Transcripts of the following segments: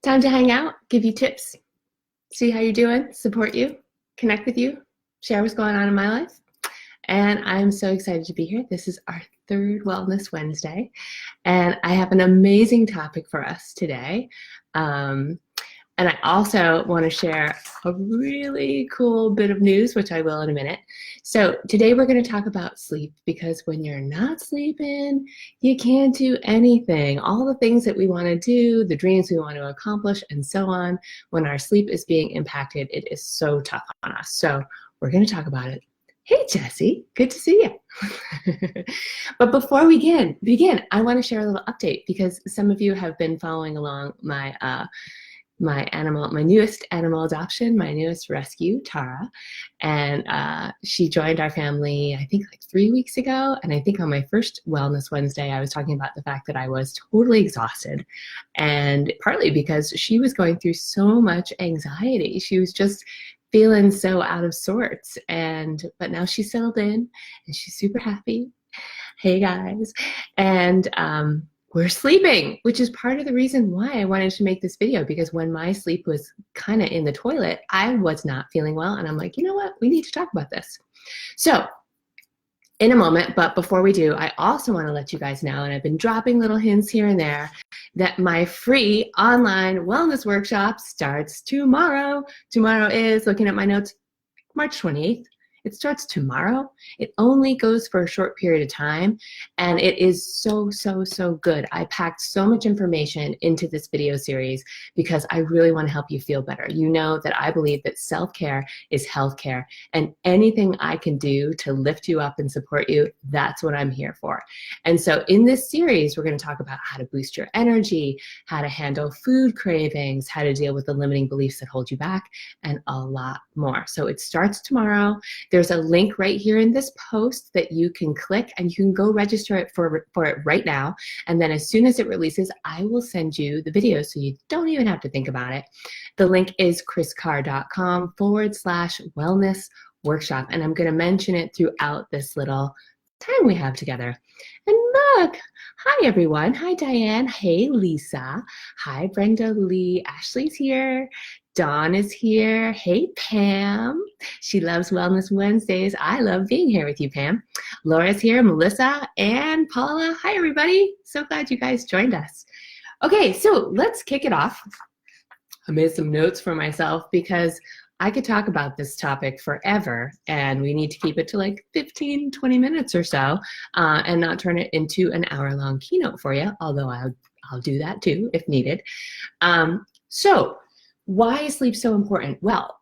Time to hang out, give you tips, see how you're doing, support you, connect with you, share what's going on in my life. And I'm so excited to be here. This is our third Wellness Wednesday, and I have an amazing topic for us today. And I also want to share a really cool bit of news, which I will in a minute. So today we're going to talk about sleep, because when you're not sleeping, you can't do anything. All the things that we want to do, the dreams we want to accomplish, and so on, when our sleep is being impacted, it is so tough on us. So we're going to talk about it. Hey, Jessie, good to see you. But before we begin, I want to share a little update, because some of you have been following along my newest animal adoption, my newest rescue, Tara. And she joined our family, I think like 3 weeks ago. And I think on my first Wellness Wednesday, I was talking about the fact that I was totally exhausted. And partly because she was going through so much anxiety. She was just feeling so out of sorts. But now she's settled in and she's super happy. Hey guys. And we're sleeping, which is part of the reason why I wanted to make this video, because when my sleep was kind of in the toilet, I was not feeling well. And I'm like, you know what? We need to talk about this. So in a moment, but before we do, I also want to let you guys know, and I've been dropping little hints here and there, that my free online wellness workshop starts tomorrow. Tomorrow is, looking at my notes, March 28th. It starts tomorrow. It only goes for a short period of time, and it is so, so, so good. I packed so much information into this video series because I really want to help you feel better. You know that I believe that self-care is healthcare, and anything I can do to lift you up and support you, that's what I'm here for. And so in this series, we're going to talk about how to boost your energy, how to handle food cravings, how to deal with the limiting beliefs that hold you back, and a lot more. So it starts tomorrow. There's a link right here in this post that you can click, and you can go register it for it right now. And then as soon as it releases, I will send you the video, so you don't even have to think about it. The link is kriscarr.com/wellness workshop. And I'm going to mention it throughout this little time we have together. And look, hi everyone. Hi Diane. Hey Lisa. Hi Brenda Lee. Ashley's here. Dawn is here. Hey Pam. She loves Wellness Wednesdays. I love being here with you, Pam. Laura's here. Melissa and Paula. Hi everybody. So glad you guys joined us. Okay, so let's kick it off. I made some notes for myself because I could talk about this topic forever, and we need to keep it to like 15, 20 minutes or so, and not turn it into an hour-long keynote for you, although I'll do that too if needed. So why is sleep so important? Well,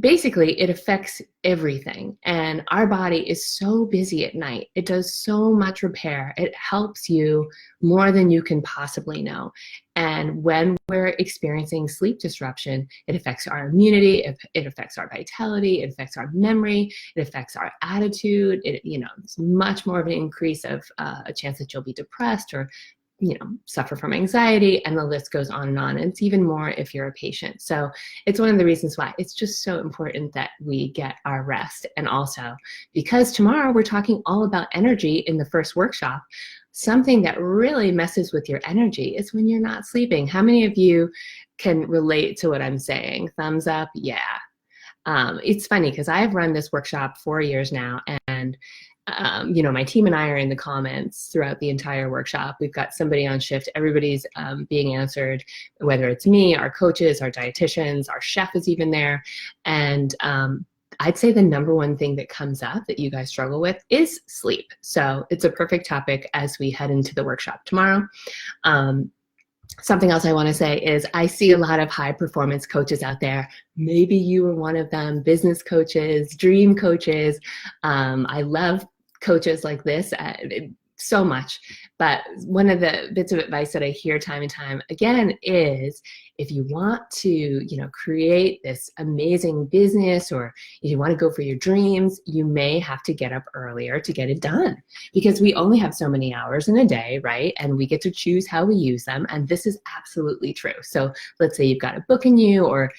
basically it affects everything, and our body is so busy at night. It does so much repair. It helps you more than you can possibly know. And when we're experiencing sleep disruption, it affects our immunity, it affects our vitality, it affects our memory, it affects our attitude. It's much more of an increase of a chance that you'll be depressed or suffer from anxiety, and the list goes on and on. And it's even more if you're a patient. So it's one of the reasons why it's just so important that we get our rest. And also because tomorrow we're talking all about energy in the first workshop, something that really messes with your energy is when you're not sleeping. How many of you can relate to what I'm saying? Thumbs up. Yeah. It's funny because I've run this workshop 4 years now, and my team and I are in the comments throughout the entire workshop. We've got somebody on shift. Everybody's being answered, whether it's me, our coaches, our dietitians, our chef is even there. And I'd say the number one thing that comes up that you guys struggle with is sleep. So it's a perfect topic as we head into the workshop tomorrow. Something else I want to say is I see a lot of high performance coaches out there. Maybe you were one of them, business coaches, dream coaches. I love coaches like this so much. But one of the bits of advice that I hear time and time again is, if you want to, create this amazing business, or if you want to go for your dreams, you may have to get up earlier to get it done, because we only have so many hours in a day, right? And we get to choose how we use them. And this is absolutely true. So let's say you've got a book in you, or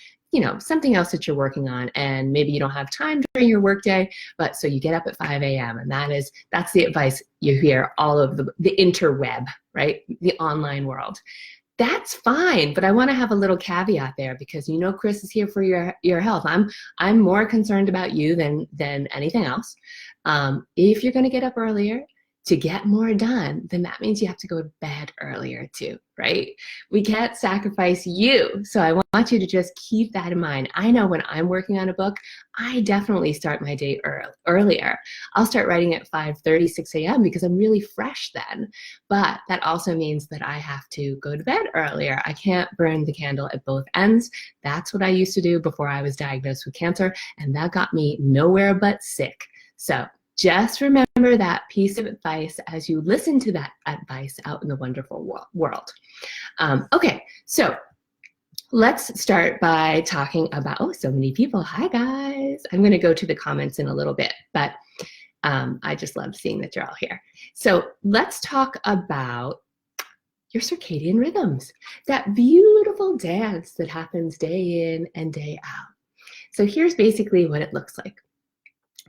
something else that you're working on, and maybe you don't have time during your workday, but so you get up at 5 a.m. and that's the advice you hear all over the interweb, right? The online world. that's fine, but I want to have a little caveat there because you know Kris is here for your health. I'm more concerned about you than anything else. If you're going to get up earlier to get more done, then that means you have to go to bed earlier too, right? We can't sacrifice you. So I want you to just keep that in mind. I know when I'm working on a book, I definitely start my day earlier. I'll start writing at 5:30, 6 a.m. because I'm really fresh then. But that also means that I have to go to bed earlier. I can't burn the candle at both ends. That's what I used to do before I was diagnosed with cancer, and that got me nowhere but sick. So just remember that piece of advice as you listen to that advice out in the wonderful world. Okay, so let's start by talking about, oh, so many people. Hi, guys. I'm going to go to the comments in a little bit, but I just love seeing that you're all here. So let's talk about your circadian rhythms, that beautiful dance that happens day in and day out. So here's basically what it looks like.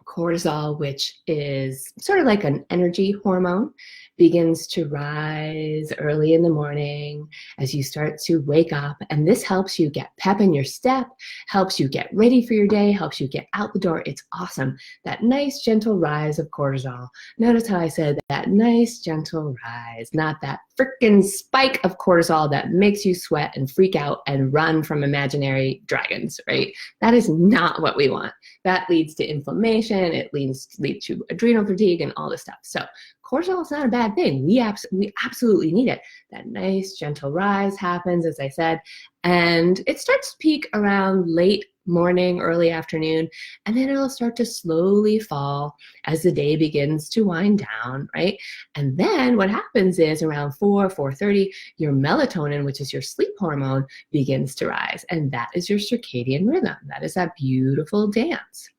Cortisol, which is sort of like an energy hormone, begins to rise early in the morning as you start to wake up. And this helps you get pep in your step, helps you get ready for your day, helps you get out the door. It's awesome. That nice, gentle rise of cortisol. Notice how I said that nice, gentle rise, not that freaking spike of cortisol that makes you sweat and freak out and run from imaginary dragons, right? That is not what we want. That leads to inflammation. It leads to adrenal fatigue and all this stuff. So cortisol is not a bad thing. We absolutely need it. That nice, gentle rise happens, as I said, and it starts to peak around late morning, early afternoon, and then it'll start to slowly fall as the day begins to wind down, right? And then what happens is around 4:30, your melatonin, which is your sleep hormone, begins to rise, and that is your circadian rhythm. That is that beautiful dance.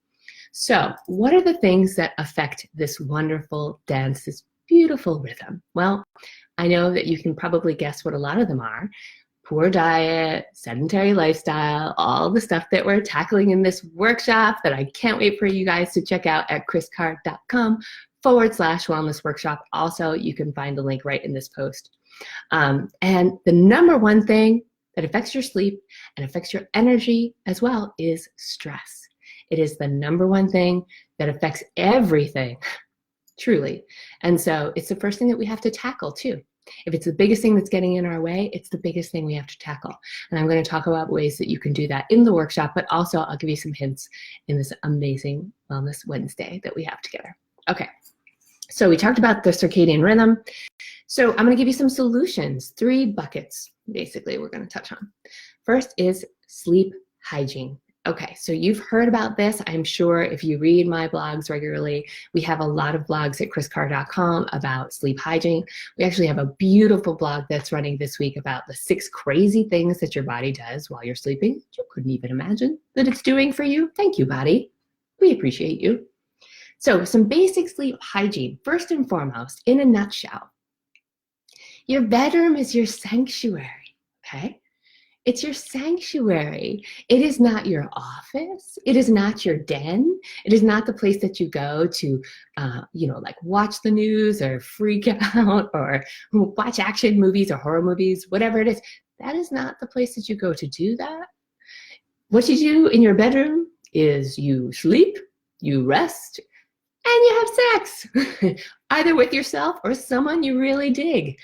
So what are the things that affect this wonderful dance, this beautiful rhythm? Well, I know that you can probably guess what a lot of them are. Poor diet, sedentary lifestyle, all the stuff that we're tackling in this workshop that I can't wait for you guys to check out at kriscarr.com/wellness workshop. Also, you can find the link right in this post. And the number one thing that affects your sleep and affects your energy as well is stress. It is the number one thing that affects everything, truly. And so it's the first thing that we have to tackle too. If it's the biggest thing that's getting in our way, it's the biggest thing we have to tackle. And I'm going to talk about ways that you can do that in the workshop, but also I'll give you some hints in this amazing Wellness Wednesday that we have together. Okay, so we talked about the circadian rhythm. So I'm going to give you some solutions, 3 buckets, basically, we're going to touch on. First is sleep hygiene. Okay, so you've heard about this, I'm sure, if you read my blogs regularly. We have a lot of blogs at kriscarr.com about sleep hygiene. We actually have a beautiful blog that's running this week about the 6 crazy things that your body does while you're sleeping that you couldn't even imagine that it's doing for you. Thank you, body. We appreciate you. So some basic sleep hygiene. First and foremost, in a nutshell, your bedroom is your sanctuary, okay? It's your sanctuary. It is not your office. It is not your den. It is not the place that you go to, like watch the news or freak out or watch action movies or horror movies, whatever it is. That is not the place that you go to do that. What you do in your bedroom is you sleep, you rest, and you have sex, either with yourself or someone you really dig.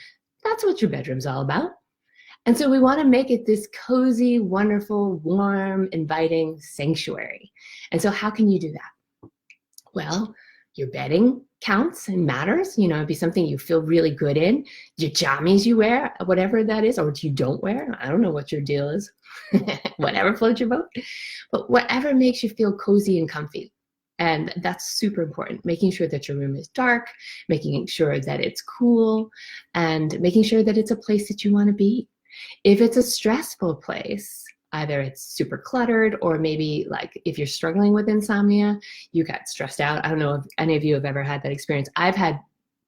That's what your bedroom's all about. And so we want to make it this cozy, wonderful, warm, inviting sanctuary. And so how can you do that? Well, your bedding counts and matters. It'd be something you feel really good in. Your jammies you wear, whatever that is, or you don't wear. I don't know what your deal is. Whatever floats your boat. But whatever makes you feel cozy and comfy. And that's super important, making sure that your room is dark, making sure that it's cool, and making sure that it's a place that you want to be. If it's a stressful place, either it's super cluttered or maybe like if you're struggling with insomnia, you got stressed out. I don't know if any of you have ever had that experience. I've had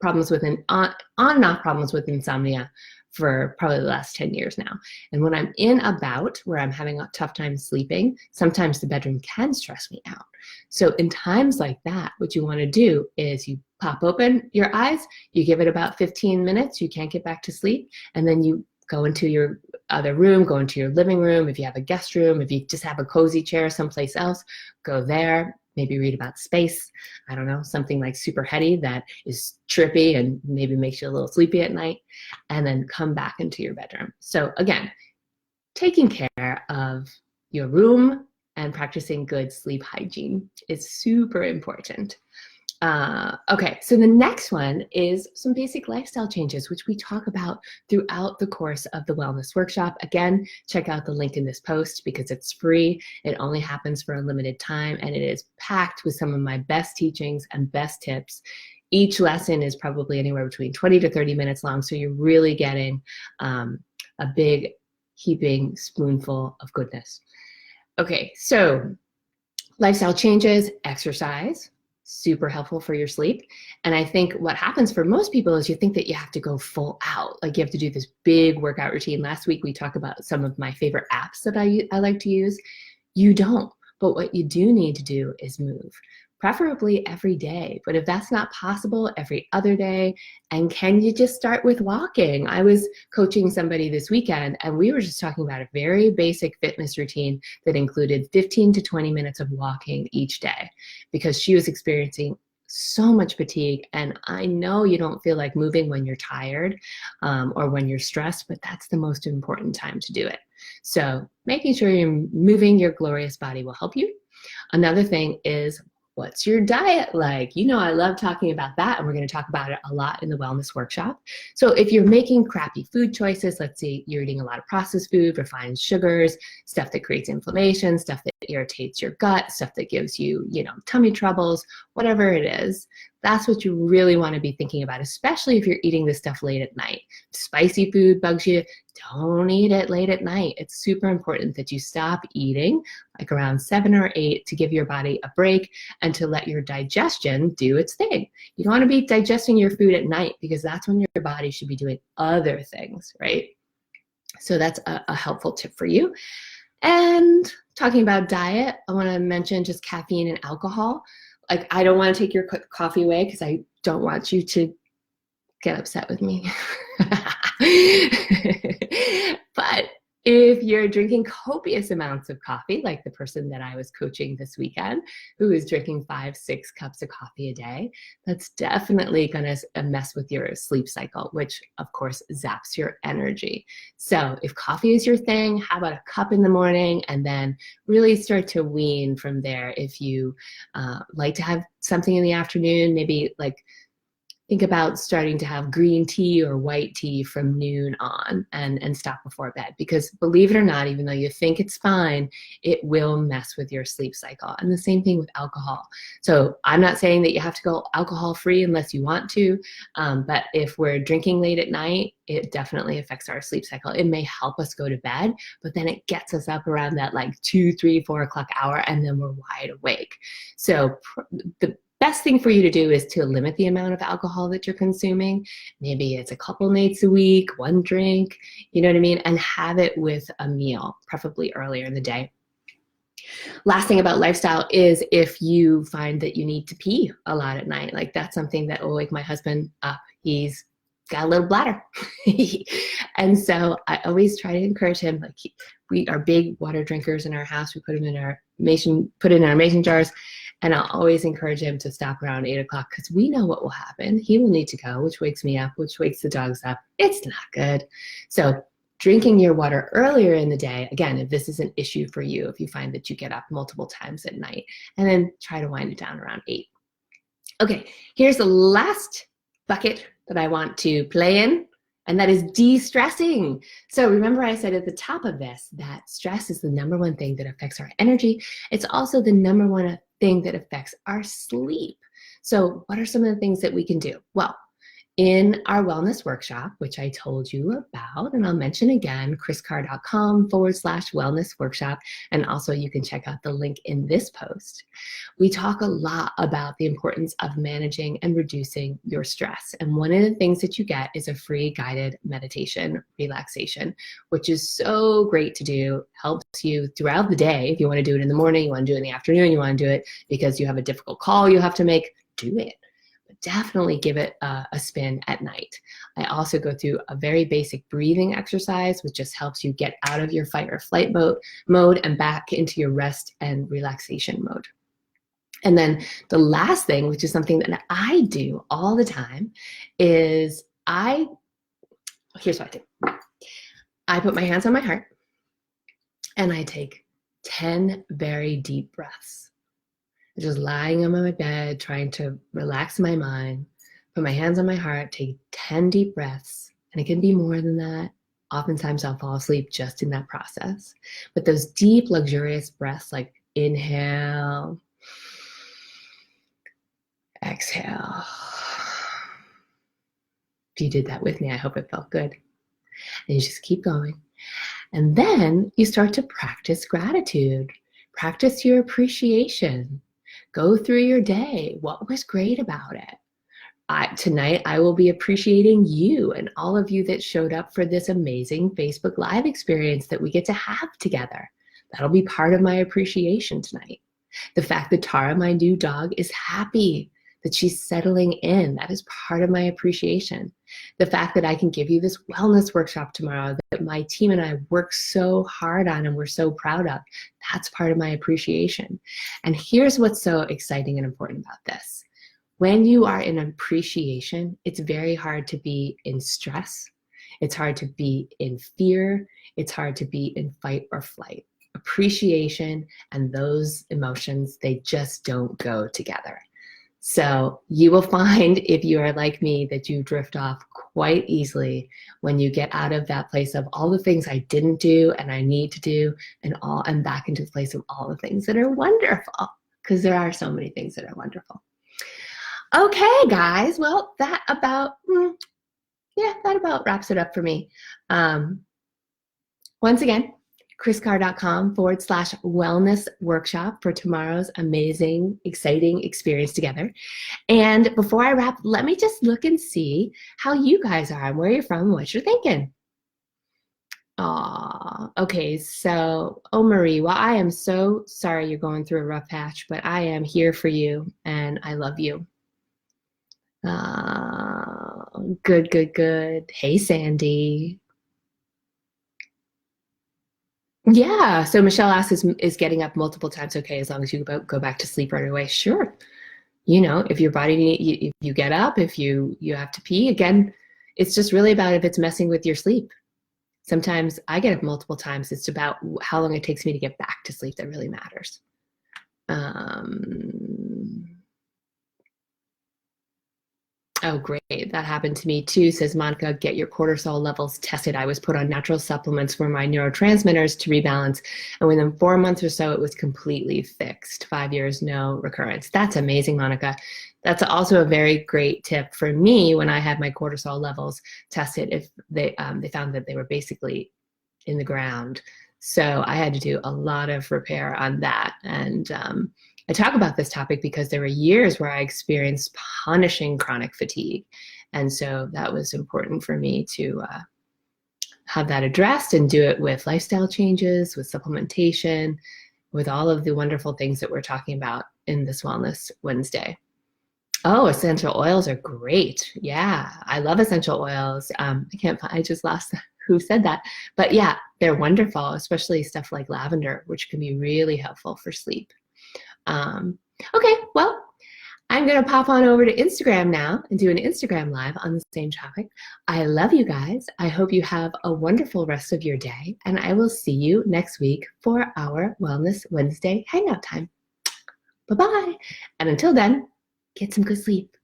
problems with on and off problems with insomnia for probably the last 10 years now. And when I'm in a bout where I'm having a tough time sleeping, sometimes the bedroom can stress me out. So in times like that, what you want to do is you pop open your eyes, you give it about 15 minutes, you can't get back to sleep, and then you go into your other room, go into your living room. If you have a guest room, if you just have a cozy chair someplace else, go there. Maybe read about space. I don't know, something like super heady that is trippy and maybe makes you a little sleepy at night, and then come back into your bedroom. So again, taking care of your room and practicing good sleep hygiene is super important. Okay, so the next one is some basic lifestyle changes, which we talk about throughout the course of the wellness workshop. Again, check out the link in this post because it's free. It only happens for a limited time, and it is packed with some of my best teachings and best tips. Each lesson is probably anywhere between 20 to 30 minutes long, so you're really getting a big heaping spoonful of goodness. Okay, so lifestyle changes, exercise, super helpful for your sleep. And I think what happens for most people is you think that you have to go full out, like you have to do this big workout routine. Last week we talked about some of my favorite apps that I like to use. You don't, but what you do need to do is move, preferably every day. But if that's not possible, every other day. And can you just start with walking? I was coaching somebody this weekend and we were just talking about a very basic fitness routine that included 15 to 20 minutes of walking each day because she was experiencing so much fatigue. And I know you don't feel like moving when you're tired or when you're stressed, but that's the most important time to do it. So making sure you're moving your glorious body will help you. Another thing is, what's your diet like? You know, I love talking about that, and we're going to talk about it a lot in the wellness workshop. So if you're making crappy food choices, let's say you're eating a lot of processed food, refined sugars, stuff that creates inflammation, stuff that irritates your gut, stuff that gives you, tummy troubles, whatever it is, that's what you really want to be thinking about, especially if you're eating this stuff late at night. Spicy food bugs you, don't eat it late at night. It's super important that you stop eating like around 7 or 8 to give your body a break and to let your digestion do its thing. You don't want to be digesting your food at night because that's when your body should be doing other things, right? So that's a helpful tip for you. And talking about diet, I want to mention just caffeine and alcohol. Like, I don't want to take your coffee away because I don't want you to get upset with me. But if you're drinking copious amounts of coffee, like the person that I was coaching this weekend, who is drinking 5-6 cups of coffee a day, that's definitely going to mess with your sleep cycle, which of course zaps your energy. So if coffee is your thing, how about a cup in the morning and then really start to wean from there. If you like to have something in the afternoon, maybe like think about starting to have green tea or white tea from noon on and stop before bed. Because believe it or not, even though you think it's fine, it will mess with your sleep cycle. And the same thing with alcohol. So I'm not saying that you have to go alcohol free unless you want to, but if we're drinking late at night, it definitely affects our sleep cycle. It may help us go to bed, but then it gets us up around that like 2, 3, 4 o'clock hour, and then we're wide awake. So the best thing for you to do is to limit the amount of alcohol that you're consuming. Maybe it's a couple nights a week, 1 drink, you know what I mean? And have it with a meal, preferably earlier in the day. Last thing about lifestyle is if you find that you need to pee a lot at night, like that's something that will wake my husband up. He's got a little bladder. And so I always try to encourage him, like we are big water drinkers in our house. We put it in our mason jars. And I'll always encourage him to stop around 8 o'clock because we know what will happen. He will need to go, which wakes me up, which wakes the dogs up. It's not good. So drinking your water earlier in the day, again, if this is an issue for you, if you find that you get up multiple times at night, and then try to wind it down around 8. Okay, here's the last bucket that I want to play in, and that is de-stressing. So remember I said at the top of this that stress is the #1 thing that affects our energy. It's also the #1 thing that affects our sleep. So what are some of the things that we can do? Well, in our wellness workshop, which I told you about, and I'll mention again, kriscarr.com/wellness workshop. And also you can check out the link in this post. We talk a lot about the importance of managing and reducing your stress. And one of the things that you get is a free guided meditation relaxation, which is so great to do, helps you throughout the day. If you want to do it in the morning, you want to do it in the afternoon, you want to do it because you have a difficult call you have to make, do it. definitely give it a spin at night. I also go through a very basic breathing exercise, which just helps you get out of your fight or flight mode and back into your rest and relaxation mode. And then the last thing, which is something that I do all the time, is here's what I do. I put my hands on my heart and I take 10 very deep breaths. I'm just lying on my bed, trying to relax my mind, put my hands on my heart, take 10 deep breaths, and it can be more than that. Oftentimes I'll fall asleep just in that process. But those deep, luxurious breaths, like inhale, exhale. If you did that with me, I hope it felt good. And you just keep going. And then you start to practice gratitude. Practice your appreciation. Go through your day. What was great about it? Tonight, I will be appreciating you and all of you that showed up for this amazing Facebook Live experience that we get to have together. That'll be part of my appreciation tonight. The fact that Tara, my new dog, is happy, that she's settling in, that is part of my appreciation. The fact that I can give you this wellness workshop tomorrow that my team and I work so hard on and we're so proud of, that's part of my appreciation. And here's what's so exciting and important about this. When you are in appreciation, it's very hard to be in stress. It's hard to be in fear. It's hard to be in fight or flight. Appreciation and those emotions, they just don't go together. So you will find, if you are like me, that you drift off quite easily when you get out of that place of all the things I didn't do and I need to do, and back into the place of all the things that are wonderful, because there are so many things that are wonderful. Okay, guys, well, that about wraps it up for me. Once again, kriscarr.com/wellness workshop for tomorrow's amazing, exciting experience together. And before I wrap, let me just look and see how you guys are and where you're from, what you're thinking. Okay, so, Marie, well, I am so sorry you're going through a rough patch, but I am here for you and I love you. Good. Hey, Sandy. Yeah, so Michelle asks, is getting up multiple times okay as long as you go back to sleep right away? Sure. You know, if your body, if you get up, if you have to pee, again, it's just really about if it's messing with your sleep. Sometimes I get up multiple times. It's about how long it takes me to get back to sleep that really matters. Oh, great. That happened to me too, says Monica. Get your cortisol levels tested. I was put on natural supplements for my neurotransmitters to rebalance. And within 4 months or so, it was completely fixed. 5 years, no recurrence. That's amazing, Monica. That's also a very great tip for me when I had my cortisol levels tested. If they found that they were basically in the ground. So I had to do a lot of repair on that. And I talk about this topic because there were years where I experienced punishing chronic fatigue. And so that was important for me to have that addressed and do it with lifestyle changes, with supplementation, with all of the wonderful things that we're talking about in this Wellness Wednesday. Oh, essential oils are great. Yeah, I love essential oils. I just lost who said that. But yeah, they're wonderful, especially stuff like lavender, which can be really helpful for sleep. Okay, well, I'm going to pop on over to Instagram now and do an Instagram live on the same topic. I love you guys. I hope you have a wonderful rest of your day, and I will see you next week for our Wellness Wednesday hangout time. Bye-bye. And until then, get some good sleep.